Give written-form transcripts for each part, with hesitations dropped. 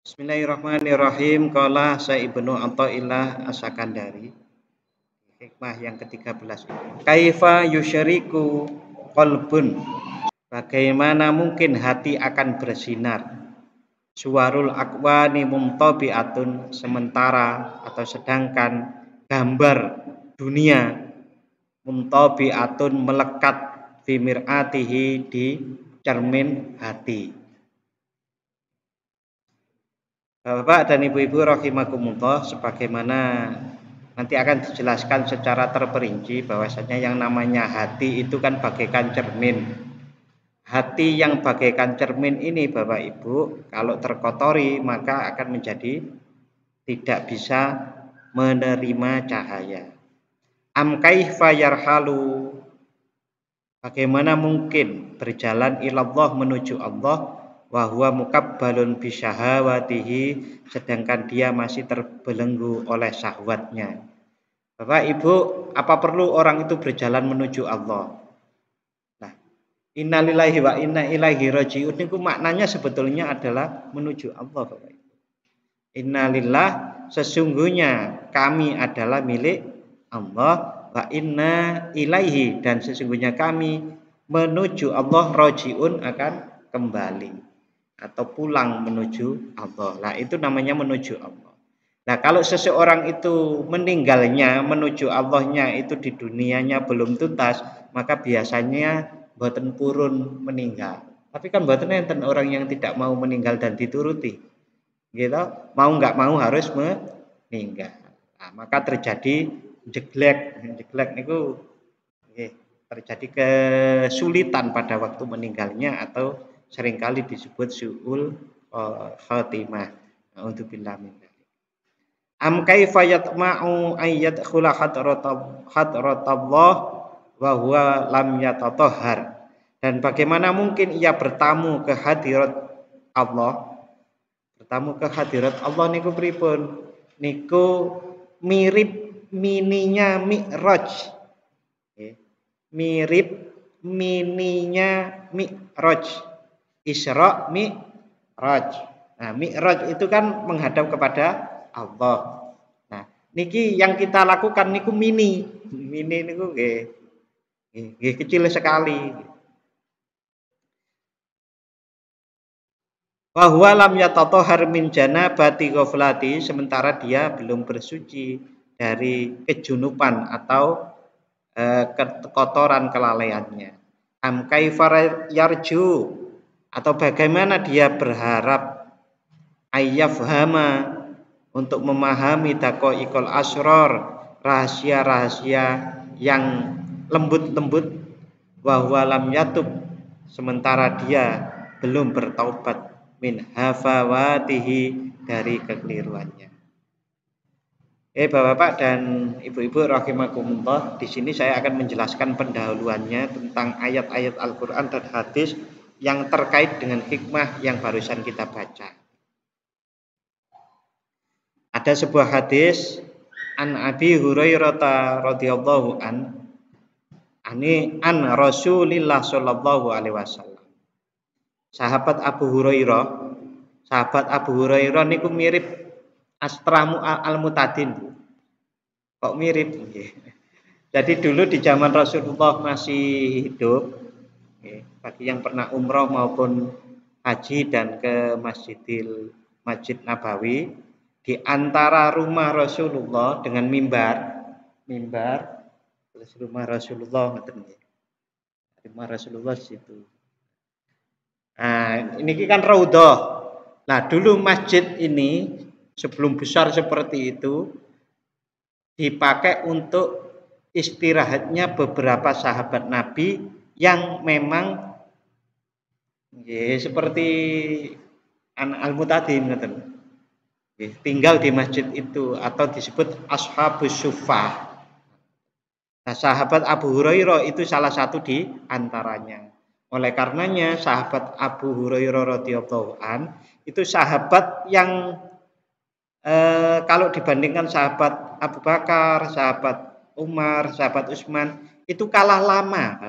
Bismillahirrahmanirrahim. Qala Ibnu Athaillah As-Sakandari. Hikmah yang ke-13. Kaifa yusyriku qalbun? Bagaimana mungkin hati akan bersinar? Suwarul akwani mumtabi'atun, sementara atau sedangkan gambar dunia mumtabi'atun melekat fi mir'atihi, di cermin hati. Bapak dan Ibu-ibu rahimakumullah, sebagaimana nanti akan dijelaskan secara terperinci bahwasanya yang namanya hati itu kan bagaikan cermin. Hati yang bagaikan cermin ini Bapak Ibu, kalau terkotori maka akan menjadi tidak bisa menerima cahaya. Am kaifa yarhalu, bagaimana mungkin berjalan ilallah, menuju Allah, wa huwa mukabbalun bisyahawatihi, sedangkan dia masih terbelenggu oleh syahwatnya. Bapak Ibu, apa perlu orang itu berjalan menuju Allah? Nah, innalillahi wa inna ilaihi rajiun itu maknanya sebetulnya adalah menuju Allah, Bapak Ibu. Innalillah, sesungguhnya kami adalah milik Allah, wa inna ilaihi, dan sesungguhnya kami menuju Allah, rajiun, akan kembali atau pulang menuju Allah. Nah, itu namanya menuju Allah. Nah, kalau seseorang itu meninggalnya menuju Allahnya itu di dunianya belum tuntas, maka biasanya boten purun meninggal. Tapi kan boten enten orang yang tidak mau meninggal dan dituruti. Gitu, mau nggak mau harus meninggal. Nah, maka terjadi jeglek itu terjadi kesulitan pada waktu meninggalnya, atau seringkali disebut su'ul khatimah. A'udzubillah min dzalik. Am kaifa yatma'u ay yadkhula hadratallah wa huwa lam yatatahhar. Dan bagaimana mungkin ia bertamu ke hadirat Allah? Bertamu ke hadirat Allah niku pripun? Niku mirip mininya Mi'raj. Mirip mininya Mi'raj. Isra, Mi'raj. Nah, Mi'raj itu kan menghadap kepada Allah. Nah, niki yang kita lakukan niku mini. Mini niku nggih kecil sekali. Wa huwa lam yatatahhar min janabati ghaflati, sementara dia belum bersuci dari kejunupan atau kotoran kelalaiannya. Am kaifa yarju, atau bagaimana dia berharap ayyafhama, untuk memahami daqaiqul asrar, rahasia-rahasia yang lembut-lembut, wa huwa lam yatub, sementara dia belum bertaubat, min hafawatihi, dari kekeliruannya. Bapak-bapak dan ibu-ibu rahimakumullah, di sini saya akan menjelaskan pendahuluannya tentang ayat-ayat Al-Qur'an dan hadis yang terkait dengan hikmah yang barusan kita baca. Ada sebuah hadis an Abi Hurairah radhiyallahu an Rasulillah sallallahu alaihi wasallam. Sahabat Abu Hurairah niku mirip Astramu Al-Mutadin. Kok mirip? Jadi dulu di zaman Rasulullah masih hidup, bagi yang pernah umroh maupun haji dan ke Masjid Nabawi, di antara rumah Rasulullah dengan mimbar terus rumah Rasulullah, rumah Rasulullah situ. Nah, ini kan raudhah. Nah, dulu masjid ini sebelum besar seperti itu dipakai untuk istirahatnya beberapa sahabat Nabi yang memang seperti Al-Mutadin, tinggal di masjid itu, atau disebut Ashabus Suffah. Nah, sahabat Abu Hurairah itu salah satu di antaranya. Oleh karenanya sahabat Abu Hurairah radhiyallahu an itu sahabat yang kalau dibandingkan sahabat Abu Bakar, sahabat Umar, sahabat Utsman, itu kalah lama.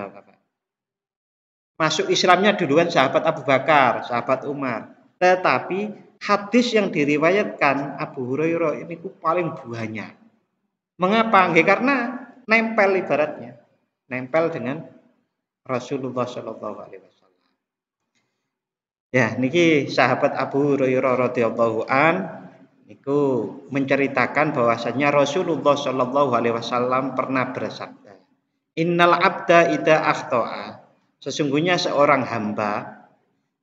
Masuk Islamnya duluan sahabat Abu Bakar, sahabat Umar. Tetapi hadis yang diriwayatkan Abu Hurairah ini paling banyak. Mengapa? Nggih, karena nempel ibaratnya. Nempel dengan Rasulullah Shallallahu alaihi wasallam. Ya, niki sahabat Abu Hurairah radhiyallahu an niku menceritakan bahwasanya Rasulullah Shallallahu alaihi wasallam pernah bersabda, "Innal abda idza akhta'a." Sesungguhnya seorang hamba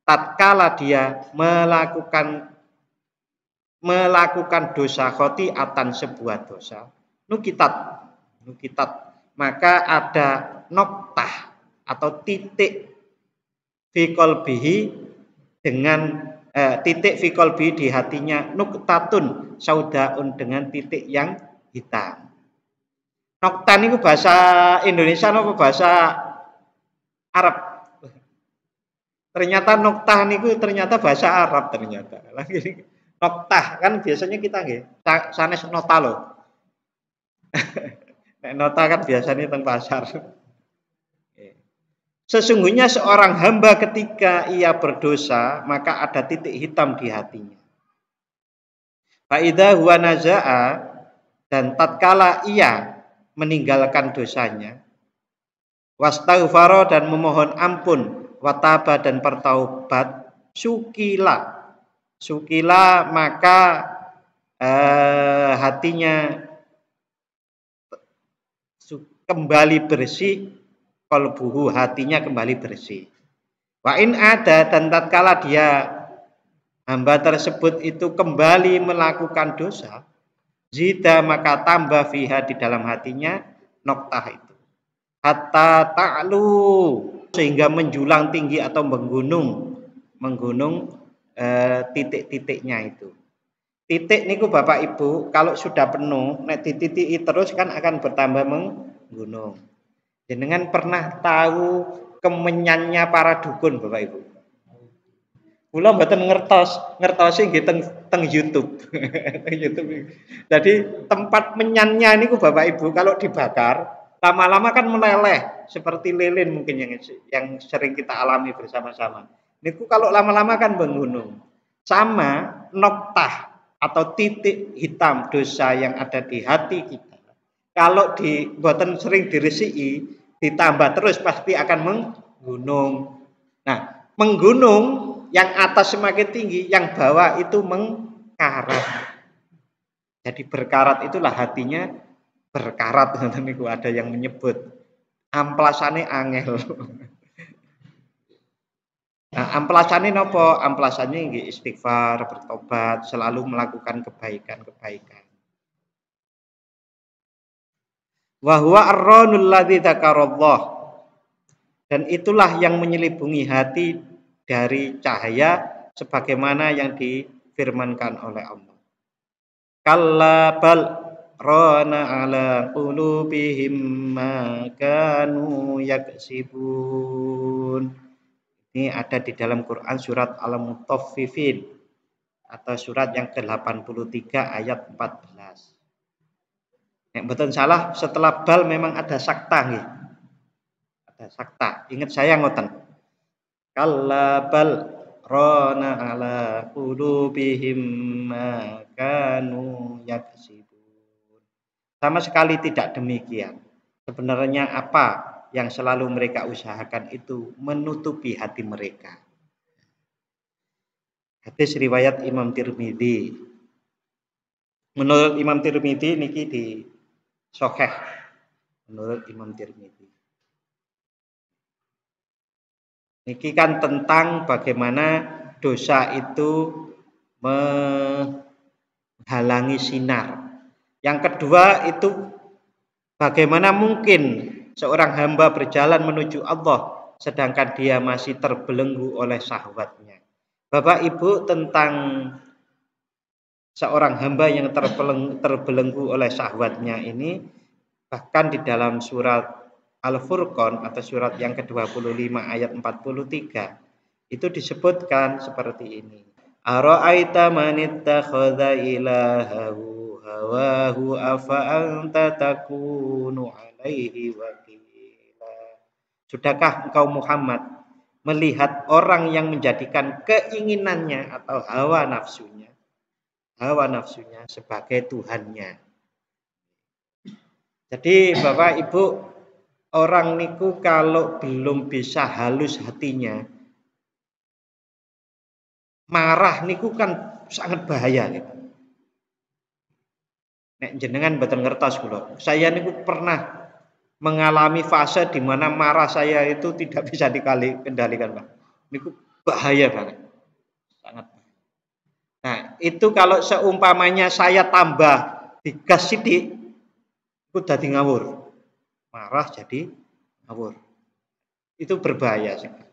tatkala dia melakukan dosa khotiatan, sebuah dosa, nukitat, maka ada noktah atau titik fi qalbihi dengan titik fi qalbihi di hatinya, nuktatun saudaun dengan titik yang hitam. Noktan itu bahasa Indonesia apa bahasa Arab? Ternyata noktah niku ternyata bahasa Arab ternyata. Lagi noktah kan biasanya kita nggih sanes nota loh. Nek nota kan biasanya teng pasar. Sesungguhnya seorang hamba ketika ia berdosa, maka ada titik hitam di hatinya. Fa idza huwa naza'a, dan tatkala ia meninggalkan dosanya, wastaghfara dan memohon ampun, wataba dan bertaubat, sukila maka hatinya kembali bersih, qalbuhu hatinya kembali bersih. Wa in ada, dan tatkala dia hamba tersebut itu kembali melakukan dosa, zida maka tambah fiha di dalam hatinya noktah itu. Hatta ta'lu sehingga menjulang tinggi atau menggunung titik-titiknya itu. Titik niku Bapak Ibu kalau sudah penuh, nek dititiki terus kan akan bertambah menggunung. Jenengan pernah tahu kemenyannya para dukun Bapak Ibu? Kula mboten ngertosi nggih teng YouTube. Teng YouTube. Jadi tempat menyannya niku Bapak Ibu kalau dibakar lama-lama kan meleleh seperti lilin mungkin yang sering kita alami bersama-sama. Niku kalau lama-lama kan menggunung. Sama noktah atau titik hitam dosa yang ada di hati kita. Kalau mboten sering diresiki, ditambah terus pasti akan menggunung. Nah, menggunung yang atas semakin tinggi, yang bawah itu mengkarat. Jadi berkarat itulah hatinya berkarat. Niku ada yang menyebut amplasane angel. Nah, amplasane napa? Amplasane nggih istighfar, bertobat, selalu melakukan kebaikan-kebaikan. Wa huwa ar-ranul ladzi dzakarallah. Dan itulah yang menyelubungi hati dari cahaya sebagaimana yang difirmankan oleh Allah. Kalla bal rana ala qulubihim ma kanu yaksibun. Ini ada di dalam Quran surat Al-Mutaffifin atau surat yang ke-83 ayat 14. Nek mboten salah setelah bal memang ada sakta nggih. Ada sakta. Ingat saya ngoten. Kalla bal rana ala qulubihim ma kanu yaksibun. Sama sekali tidak demikian. Sebenarnya apa yang selalu mereka usahakan itu menutupi hati mereka. Hadis riwayat Imam Tirmidzi. Menurut Imam Tirmidzi niki di Sahih menurut Imam Tirmidzi. Niki kan tentang bagaimana dosa itu menghalangi sinar. Yang kedua itu bagaimana mungkin seorang hamba berjalan menuju Allah sedangkan dia masih terbelenggu oleh syahwatnya. Bapak Ibu, tentang seorang hamba yang terbelenggu oleh syahwatnya ini bahkan di dalam surat Al-Furqan atau surat yang ke-25 ayat 43 itu disebutkan seperti ini. Ara'aita man ittakhadha ilahahu hawahu afa anta takunu alaihi wakila. Sudahkah engkau Muhammad melihat orang yang menjadikan keinginannya atau hawa nafsunya sebagai Tuhannya. Jadi Bapak Ibu, orang niku kalau belum bisa halus hatinya, marah niku kan sangat bahaya gitu. Nek jenengan boten ngertos kula. Saya niku pernah mengalami fase di mana marah saya itu tidak bisa dikendalikan, Pak. Niku bahaya banget. Sangat. Nah, itu kalau seumpamanya saya tambah digas sidik, itu jadi ngawur. Marah jadi ngawur. Itu berbahaya sekali.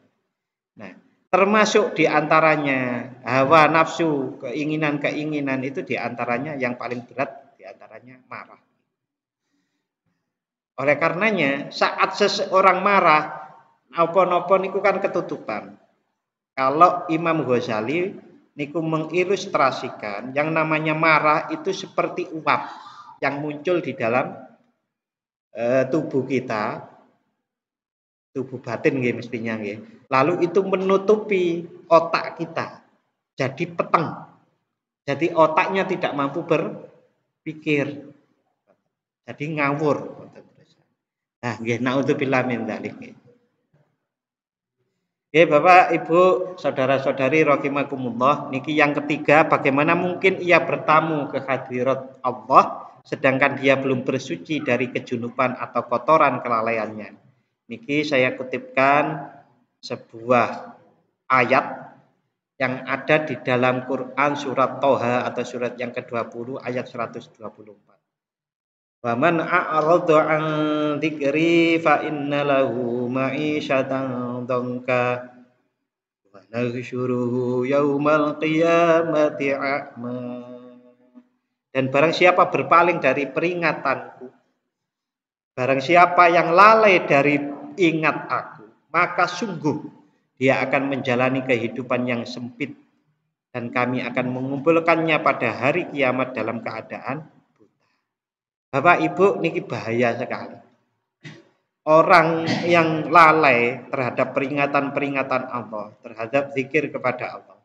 Nah, termasuk diantaranya hawa nafsu, keinginan-keinginan itu diantaranya yang paling berat diantaranya marah. Oleh karenanya saat seseorang marah, apa-apa niku kan ketutupan. Kalau Imam Ghazali niku mengilustrasikan yang namanya marah itu seperti uap yang muncul di dalam tubuh kita, tubuh batin nggih mestinya nggih. Lalu itu menutupi otak kita. Jadi peteng. Jadi otaknya tidak mampu berpikir. Jadi ngawur. Nah, nggih naudzubillah min dzalik. Oke, Bapak, Ibu, saudara-saudari rahimakumullah, niki yang ketiga, bagaimana mungkin ia bertamu ke hadirat Allah sedangkan dia belum bersuci dari kejunuban atau kotoran kelalaiannya. Niki saya kutipkan sebuah ayat yang ada di dalam Quran surat Toha atau surat yang ke-20 ayat 124. Wa man a'rada 'an dzikri fa inna lahu ma'isyatan dhanka wa nahsyuruhu yaumal qiyamati a'ma. Dan barang siapa berpaling dari peringatanku, barang siapa yang lalai dari ingat aku, maka sungguh dia akan menjalani kehidupan yang sempit dan kami akan mengumpulkannya pada hari kiamat dalam keadaan buta. Bapak Ibu, niki bahaya sekali. Orang yang lalai terhadap peringatan-peringatan Allah, terhadap zikir kepada Allah.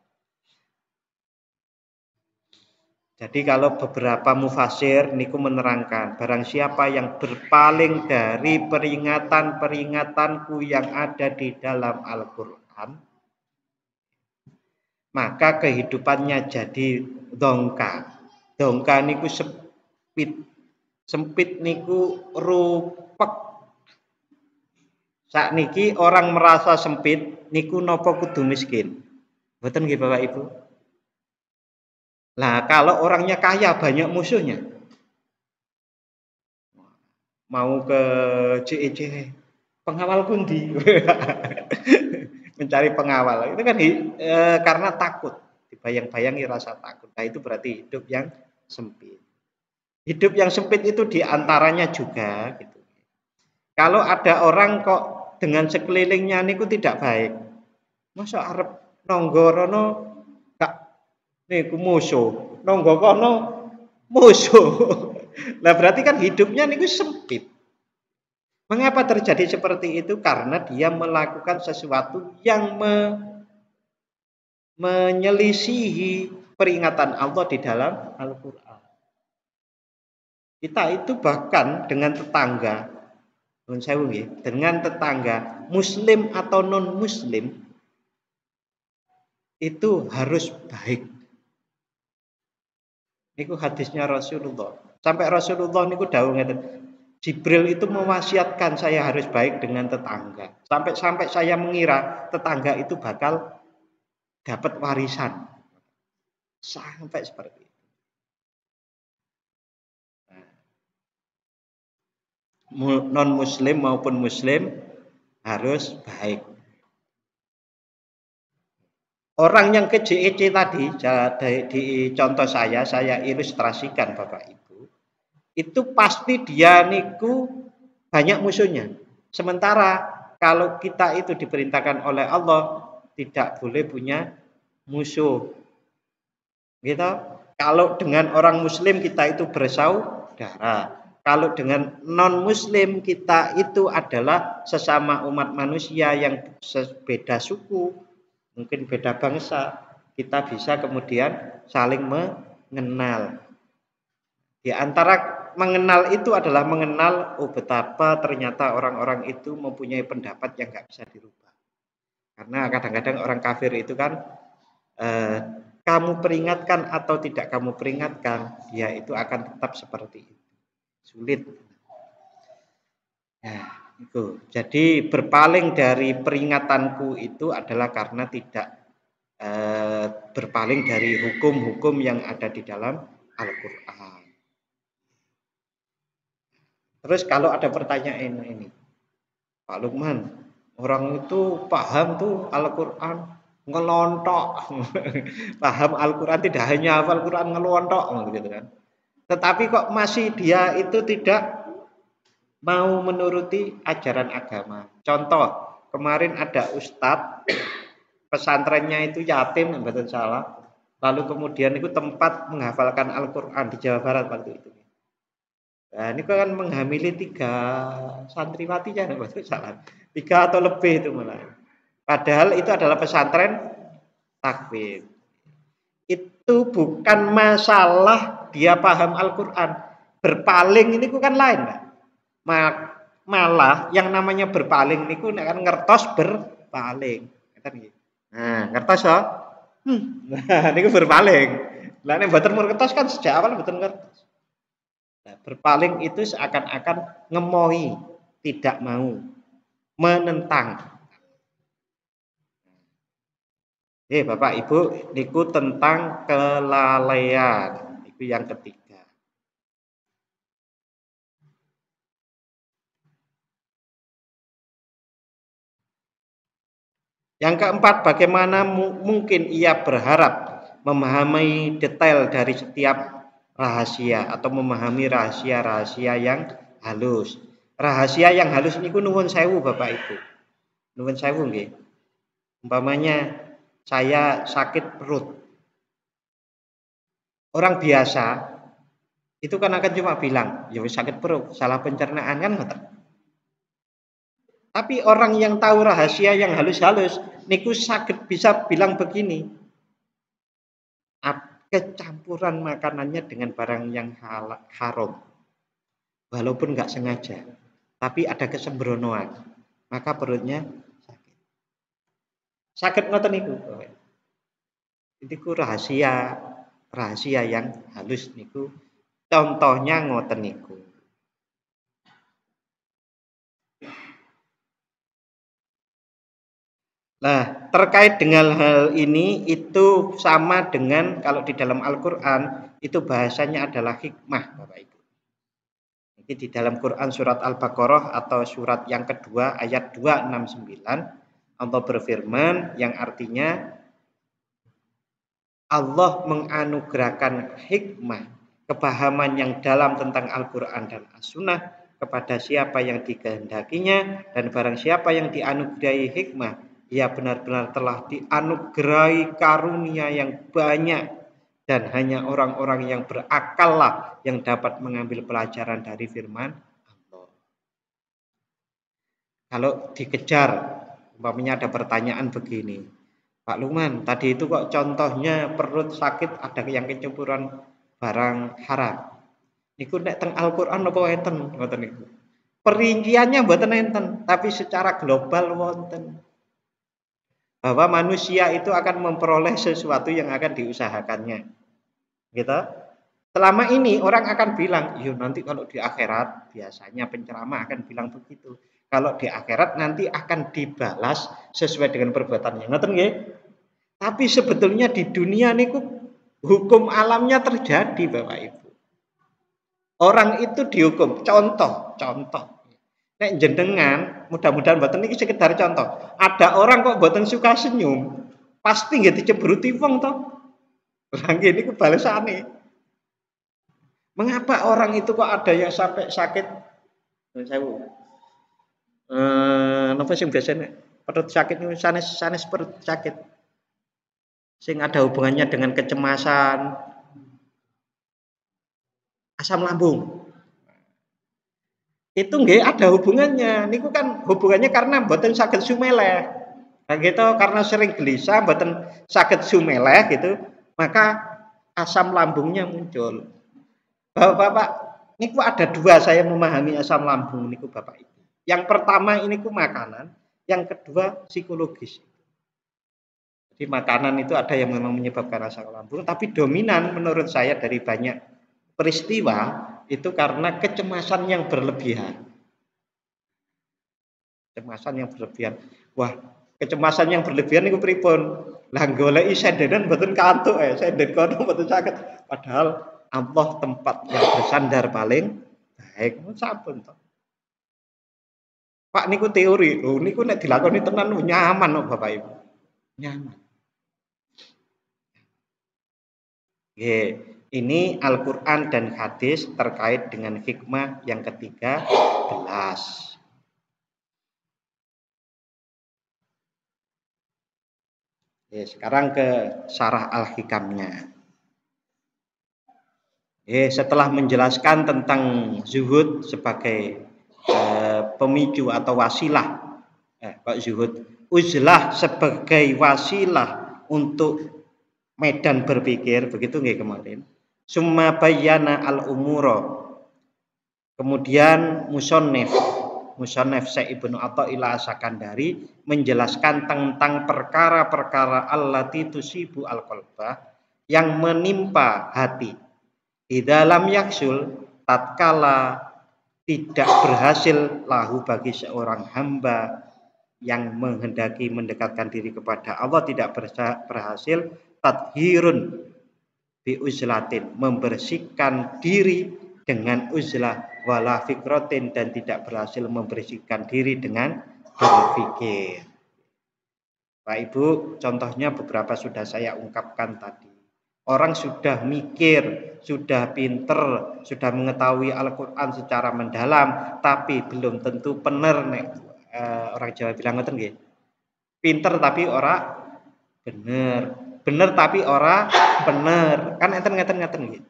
Jadi kalau beberapa mufasir niku menerangkan, barang siapa yang berpaling dari peringatan-peringatanku yang ada di dalam Al-Qur'an, maka kehidupannya jadi dongka. Dongka niku sempit. Sempit niku rupek. Sakniki orang merasa sempit niku napa kudu miskin. Mboten nggih Bapak Ibu? Lah kalau orangnya kaya banyak musuhnya. Mau ke CEC pengawal kundi. Mencari pengawal. Itu kan karena takut. Dibayang-bayangi rasa takut. Nah itu berarti hidup yang sempit. Hidup yang sempit itu diantaranya juga gitu. Kalau ada orang kok dengan sekelilingnya niku tidak baik, masa arep nonggo rono gak niku musuh, nonggo kono musuh. Lah berarti kan hidupnya niku sempit. Mengapa terjadi seperti itu? Karena dia melakukan sesuatu yang menyelisihi peringatan Allah di dalam Al-Qur'an. Kita itu bahkan dengan tetangga, dengan tetangga muslim atau non muslim itu harus baik. Niku hadisnya Rasulullah. Sampai Rasulullah niku dawuh ngeten. Jibril itu mewasiatkan saya harus baik dengan tetangga. Sampai saya mengira tetangga itu bakal dapat warisan. Sampai seperti itu. Non muslim maupun muslim harus baik. Orang yang ke JEC tadi di contoh saya ilustrasikan Bapak Ibu. Itu pasti dia niku banyak musuhnya. Sementara kalau kita itu diperintahkan oleh Allah tidak boleh punya musuh. Gitu. Kalau dengan orang muslim kita itu bersaudara. Kalau dengan non muslim kita itu adalah sesama umat manusia yang beda suku, mungkin beda bangsa, kita bisa kemudian saling mengenal. Di antara mengenal itu adalah mengenal betapa ternyata orang-orang itu mempunyai pendapat yang nggak bisa dirubah. Karena kadang-kadang orang kafir itu kan kamu peringatkan atau tidak kamu peringatkan, dia itu akan tetap seperti itu. Sulit. Nah, itu. Jadi berpaling dari peringatanku itu adalah karena tidak berpaling dari hukum-hukum yang ada di dalam Al-Quran. Terus kalau ada pertanyaan ini, Pak Lukman, orang itu paham tuh Al-Quran ngelontok, paham Al-Quran tidak hanya hafal Al-Quran ngelontok, gitu kan? Tetapi kok masih dia itu tidak mau menuruti ajaran agama. Contoh, kemarin ada ustadz pesantrennya itu yatim, betul salah. Lalu kemudian itu tempat menghafalkan Al-Quran di Jawa Barat waktu itu. Nah, ini kan menghamili 3 santriwati ya, betul salah. 3 atau lebih itu malah. Padahal itu adalah pesantren takwin. Itu bukan masalah dia paham Al-Quran. Berpaling ini kan lain, Pak. Malah yang namanya berpaling niku nek kan ngertos berpaling. Nah, ngertos ya? Nah, niku berpaling. Lah nek mboten ngertos kan sejak awal mboten ngertos. Nah, berpaling itu seakan-akan ngemohi, tidak mau, menentang. Bapak Ibu, niku tentang kelalaian. Itu yang ketiga. Yang keempat, bagaimana mungkin ia berharap memahami detail dari setiap rahasia atau memahami rahasia-rahasia yang halus. Rahasia yang halus niku nuwun sewu Bapak Ibu. Nuwun sewu nggih. Umpamanya saya sakit perut. Orang biasa itu kan akan cuma bilang, ya sakit perut, salah pencernaan kan betul. Tapi orang yang tahu rahasia yang halus-halus, niku sakit bisa bilang begini, kecampuran makanannya dengan barang yang haram, walaupun nggak sengaja, tapi ada kesembronoan, maka perutnya sakit. Sakit ngoten niku. Itu rahasia yang halus niku. Contohnya ngoten niku. Nah, terkait dengan hal ini itu sama dengan kalau di dalam Al-Qur'an itu bahasanya adalah hikmah, Bapak Ibu. Ini di dalam Quran surat Al-Baqarah atau surat yang kedua ayat 269 Allah berfirman yang artinya Allah menganugerahkan hikmah, kepahaman yang dalam tentang Al-Quran dan As-Sunnah kepada siapa yang dikehendakinya, dan barang siapa yang dianugerahi hikmah, ia benar-benar telah dianugerahi karunia yang banyak, dan hanya orang-orang yang berakal lah yang dapat mengambil pelajaran dari firman Allah. Kalau dikejar, umpamanya ada pertanyaan begini, Pak Lukman, tadi itu kok contohnya perut sakit ada yang kecemburuan barang haram. Niku nek teng Al-Qur'an apa enten ngoten niku. Perinciannya mboten enten, tapi secara global wonten. Bahwa manusia itu akan memperoleh sesuatu yang akan diusahakannya. Gitu. Selama ini orang akan bilang, "Yo nanti kalau di akhirat biasanya penceramah akan bilang begitu. Kalau di akhirat nanti akan dibalas sesuai dengan perbuatannya." Ngoten nggih? Tapi sebetulnya di dunia niku hukum alamnya terjadi, Bapak Ibu. Orang itu dihukum. Contoh. Nek jenengan, mudah-mudahan mboten niki sekedar contoh. Ada orang kok mboten suka senyum, pasti nggih dicembruti wong to. Lah nggih niku balesane. Mengapa orang itu kok ada yang sampai sakit? Sewu. Napa sing biasanya perut sakit niku sanes perut sakit. Sing ada hubungannya dengan kecemasan, asam lambung. Itu nggih ada hubungannya. Niku kan hubungannya karena mboten saged sumeleh. Nah gitu karena sering gelisah mboten saged sumeleh gitu, maka asam lambungnya muncul. Bapak-bapak, niku ada dua saya memahami asam lambung niku Bapak Ibu. Yang pertama ini ku makanan, yang kedua psikologis. Jadi makanan itu ada yang memang menyebabkan asam lambung, tapi dominan menurut saya dari banyak peristiwa itu karena kecemasan yang berlebihan. Kecemasan yang berlebihan. Wah, kecemasan yang berlebihan itu pripun? Lah goleki sendenan mboten kantuk senden kono mboten saged. Padahal Allah tempat yang bersandar paling baik. Sampun to. Pak niku teori lho, niku nek dilakoni tenan nyaman kok Bapak Ibu. Nyaman. Nggih, ini Al-Qur'an dan hadis terkait dengan hikmah yang ketiga belas. Sekarang ke Syarah Al-Hikamnya. Setelah menjelaskan tentang zuhud sebagai pemicu atau wasilah, zuhud, uzlah sebagai wasilah untuk medan berpikir, begitu nggih kemarin. Summa bayyana al-umuro. Kemudian musannif Syekh Ibnu Athaillah As-Sakandari menjelaskan tentang perkara-perkara allati tusibu al-qalbah yang menimpa hati. Di dalam yaksul tatkala tidak berhasil lahu bagi seorang hamba yang menghendaki mendekatkan diri kepada Allah tidak berhasil tathirun bi uzlatin membersihkan diri dengan uzlah wala fikrotin dan tidak berhasil membersihkan diri dengan berpikir. Pak Ibu, contohnya beberapa sudah saya ungkapkan tadi. Orang sudah mikir, sudah pinter, sudah mengetahui Al-Quran secara mendalam, tapi belum tentu benar nek orang Jawa bilang ngoten nggih. Pinter tapi ora bener, bener tapi ora bener. Kan ngeten nggih.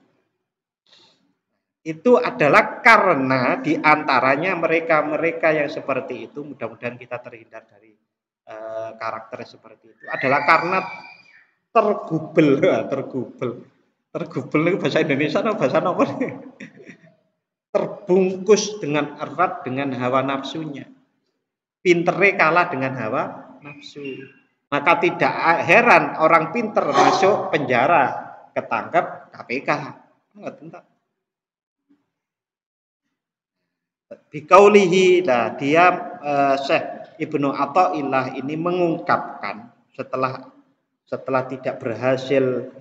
Itu adalah karena diantaranya mereka-mereka yang seperti itu, mudah-mudahan kita terhindar dari karakter seperti itu, adalah karena tergubel itu bahasa Indonesia atau bahasa apa nih? Terbungkus dengan erat dengan hawa nafsunya, pintere kalah dengan hawa nafsu, maka tidak heran orang pinter masuk penjara, ketangkep KPK. Bikaulihi, nah dia Syekh Ibnu Athaillah ini mengungkapkan setelah tidak berhasil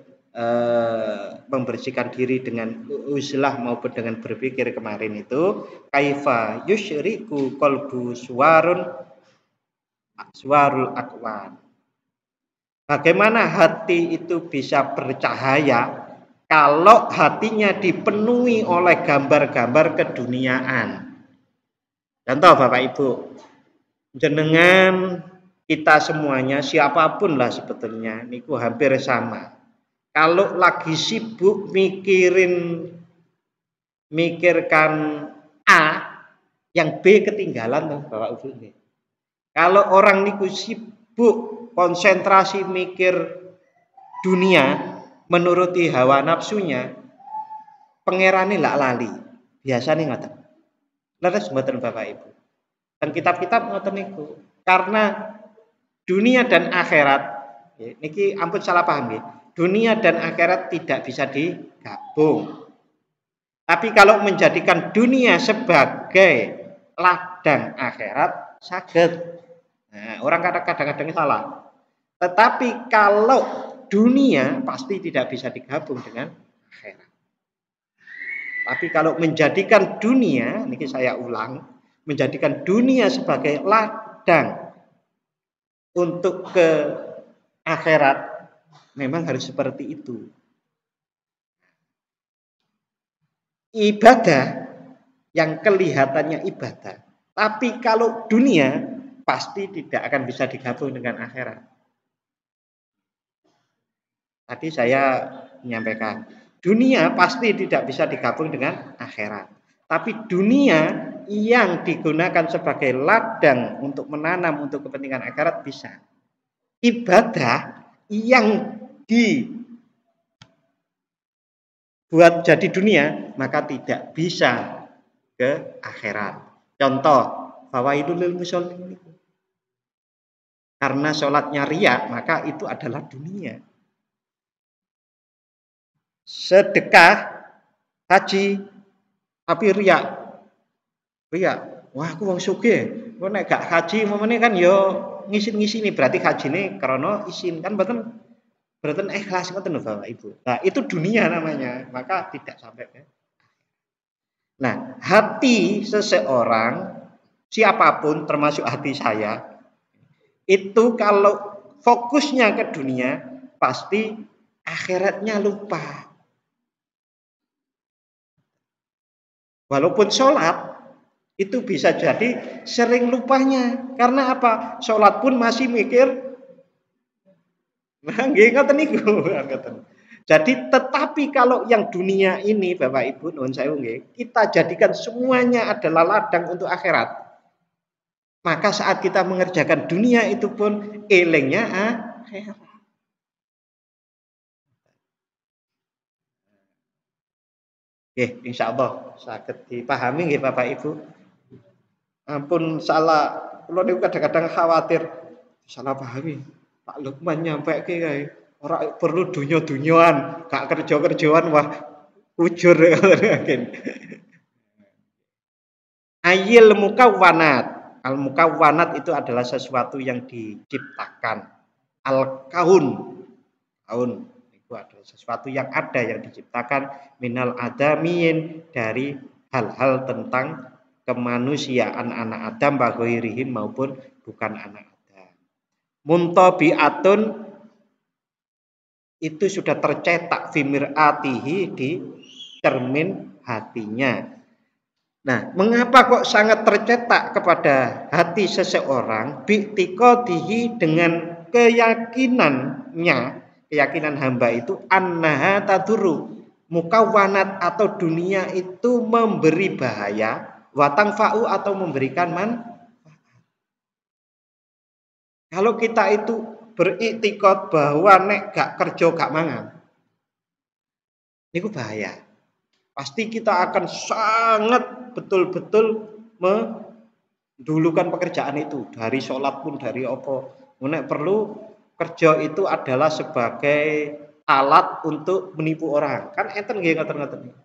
membersihkan diri dengan uzlah maupun dengan berpikir kemarin itu, kaifa yusyriku qalbu suwarul akwan. Bagaimana hati itu bisa bercahaya kalau hatinya dipenuhi oleh gambar-gambar keduniaan. Contoh Bapak Ibu, jenengan kita semuanya siapapun lah sebetulnya niku hampir sama. Kalau lagi sibuk mikirkan A, yang B ketinggalan tuh Bapak Ibu nih. Kalau orang niku sibuk konsentrasi mikir dunia menuruti hawa nafsunya, pangerane lak lali. Biasane ngoten. Leres mboten Bapak Ibu. Dan kitab-kitab ngoten niku. Karena dunia dan akhirat, niki ampun salah paham nggih. Dunia dan akhirat tidak bisa digabung. Tapi kalau menjadikan dunia sebagai ladang akhirat saged. Nah, orang kadang-kadang salah. Tetapi kalau dunia pasti tidak bisa digabung dengan akhirat. Tapi kalau menjadikan dunia, niki saya ulang, menjadikan dunia sebagai ladang untuk ke akhirat, memang harus seperti itu. Ibadah yang kelihatannya ibadah, tapi kalau dunia pasti tidak akan bisa digabung dengan akhirat. Tadi saya menyampaikan, dunia pasti tidak bisa digabung dengan akhirat. Tapi dunia yang digunakan sebagai ladang untuk menanam untuk kepentingan akhirat bisa. Ibadah yang dibuat jadi dunia maka tidak bisa ke akhirat. Contoh, fawailul lil musholin. Karena sholatnya riya, maka itu adalah dunia. Sedekah, haji, tapi riya. Wah, aku wong sugih. Kok nek gak haji momene kan yo ngisin-ngisini, berarti hajine karena isin kan mboten ikhlas ngoten lho Bapak Ibu. Nah, itu dunia namanya, maka tidak sampai ya. Nah, hati seseorang siapapun termasuk hati saya itu kalau fokusnya ke dunia pasti akhiratnya lupa. Walaupun sholat itu bisa jadi sering lupanya. Karena apa? Sholat pun masih mikir. Nah, nggih ngoten niku. Jadi tetapi kalau yang dunia ini Bapak Ibu nuwun sewu nggih, kita jadikan semuanya adalah ladang untuk akhirat. Maka saat kita mengerjakan dunia itu pun elengnya akhirat. Insya Allah saged dipahami nggih Bapak Ibu. Ampun salah, kula niku kadang-kadang khawatir salah pahami. Pak Lukman nyampe kae ora perlu dunyo-dunyoan, gak kerja-kerjaan wah ujur mungkin. Ayil mukawwanat. Al mukawwanat itu adalah sesuatu yang diciptakan. Al kaun. Kaun itu adalah sesuatu yang ada yang diciptakan minal adamiyin dari hal-hal tentang kemanusiaan anak Adam bagoirihim maupun bukan anak Adam. Muntabiatun itu sudah tercetak fimiratihi di cermin hatinya. Nah, mengapa kok sangat tercetak kepada hati seseorang? Bi'tiqadihi dengan keyakinannya, keyakinan hamba itu annaha taduru, mukawwanat atau dunia itu memberi bahaya, watang fa'u atau memberikan manfaat. Kalau kita itu beriktikad bahwa nek gak kerja gak mangan, itu bahaya. Pasti kita akan sangat betul-betul mendulukan pekerjaan itu dari sholat pun dari apa. Nek perlu kerja itu adalah sebagai alat untuk menipu orang. Kan enten nggih ngoten-ngoten.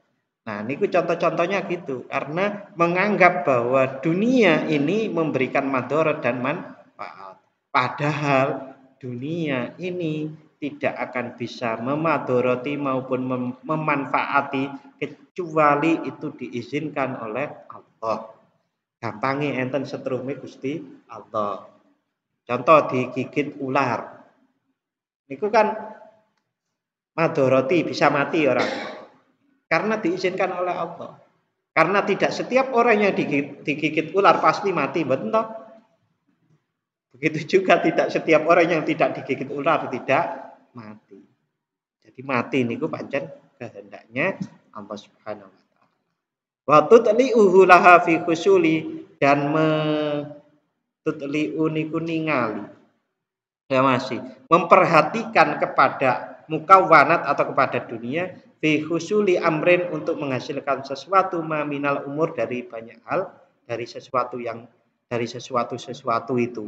Nah, niku contoh-contohnya gitu. Karena menganggap bahwa dunia ini memberikan madharat dan manfaat. Padahal dunia ini tidak akan bisa memadoroti maupun memanfaati kecuali itu diizinkan oleh Allah. Gampange enten setrume Gusti Allah. Contoh digigit ular. Niku kan madoroti bisa mati orang. Karena diizinkan oleh Allah. Karena tidak setiap orang yang digigit ular pasti mati, betul toh? Begitu juga tidak setiap orang yang tidak digigit ular tidak mati. Jadi mati niku pancen kehendaknya Allah Subhanahu wa taala. Wa tutli'uhu laha fi khusuli dan tutli'u niku ningali. Ya masih memperhatikan kepada mukawwanat atau kepada dunia fi khusuli amrin untuk menghasilkan sesuatu maminal umur dari banyak hal dari sesuatu itu.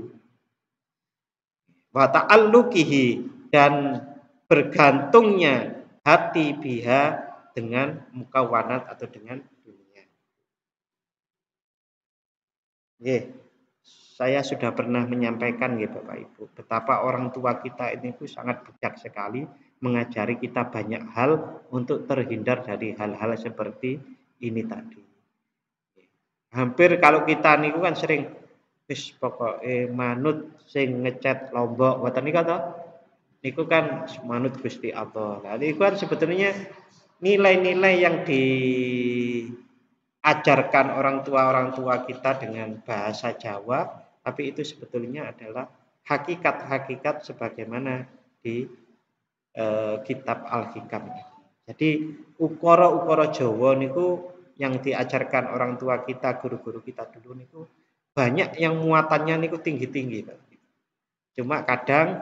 Wa ta'alluqihi dan bergantungnya hati biha dengan mukawwanat atau dengan dunia. Saya sudah pernah menyampaikan ya Bapak Ibu, betapa orang tua kita ini sangat bijak sekali mengajari kita banyak hal untuk terhindar dari hal-hal seperti ini tadi. Hampir kalau kita niku kan sering wis pokoke manut sing ngecat Lombok ngoten niku to. Niku kan manut Gusti Allah. Nah, itu kan sebetulnya nilai-nilai yang diajarkan orang tua kita dengan bahasa Jawa, tapi itu sebetulnya adalah hakikat-hakikat sebagaimana di kitab Al-Hikam. Jadi ukara-ukara Jawa niku yang diajarkan orang tua kita, guru-guru kita dulu niku banyak yang muatannya niku tinggi-tinggi, Pak. Cuma kadang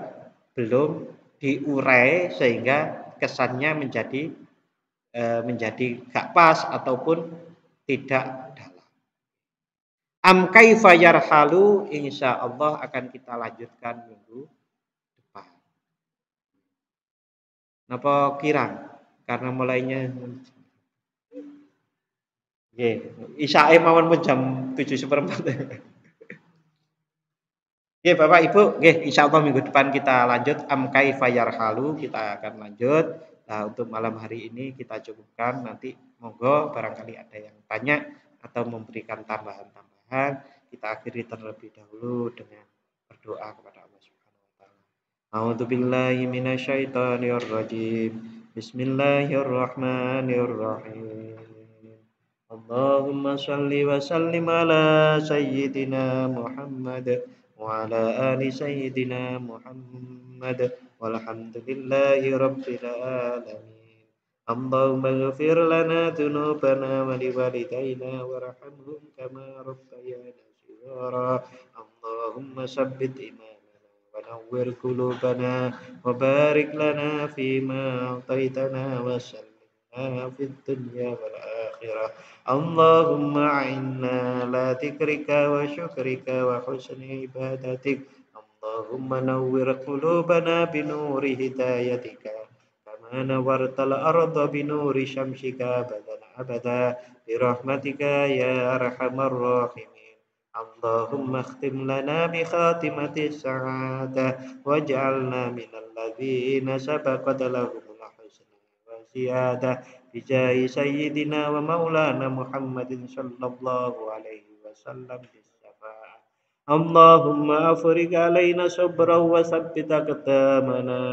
belum diurai sehingga kesannya menjadi gak pas ataupun tidak dalam. Am kaifa yarhalu insyaallah akan kita lanjutkan minggu depan. Napa kirang? Karena mulainya nggih, isyae mawon pun jam 7:15. Nggih Bapak Ibu, nggih insyaallah minggu depan kita lanjut am kaifa yarhalu, kita akan lanjut. Nah, untuk malam hari ini kita cukupkan, nanti monggo barangkali ada yang tanya atau memberikan tambahan-tambahan, kita akhiri terlebih dahulu dengan berdoa kepada Allah Subhanahu wa taala. A'udzubillahi minasyaitonir rajim. Bismillahirrahmanirrahim. Allahumma shalli wa sallim ala sayyidina Muhammad wa ala ali sayyidina Muhammad walhamdulillahi rabbil alamin. Allahumma ighfir lana dhunubana wa liwalidayna warhamhum kama rabbayana shighara. Allahumma sabbit imanana wa nawwir qulubana wa barik lana fima a'taytana wa sallimna fid dunya wal akhirah. اللهم أعنا على ذكرك وشكرك وحسن عبادتك. اللهم نور قلوبنا بنور هدايتك كما نورت الأرض بنور شمسك أبدا أبدا برحمتك يا أرحم الراحمين. اللهم اختم لنا بخاتمة السعادة واجعلنا من الذين سبقت لهم الحسنى وزيادة بجاه سيدنا ومولانا محمد صلى الله عليه وسلم بالشفاعة. اللهم أفرج علينا صبرا وثبت أقدامنا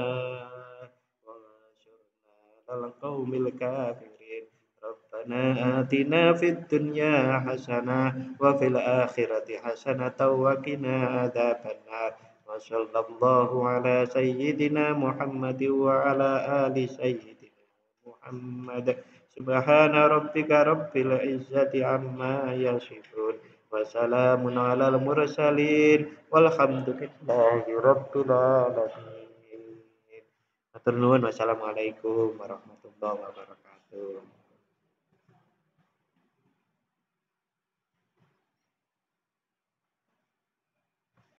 وانصرنا على القوم الكافرين. ربنا آتنا في الدنيا حسنة وفي الآخرة حسنة وقنا عذاب النار. وصلى الله على سيدنا محمد وعلى آل سيدنا محمد. سبحان ربك رب العزة عما يصفون وسلام على المرسلين والحمد لله رب العالمين. Matur nuwun. Wassalamualaikum warahmatullahi wabarakatuh.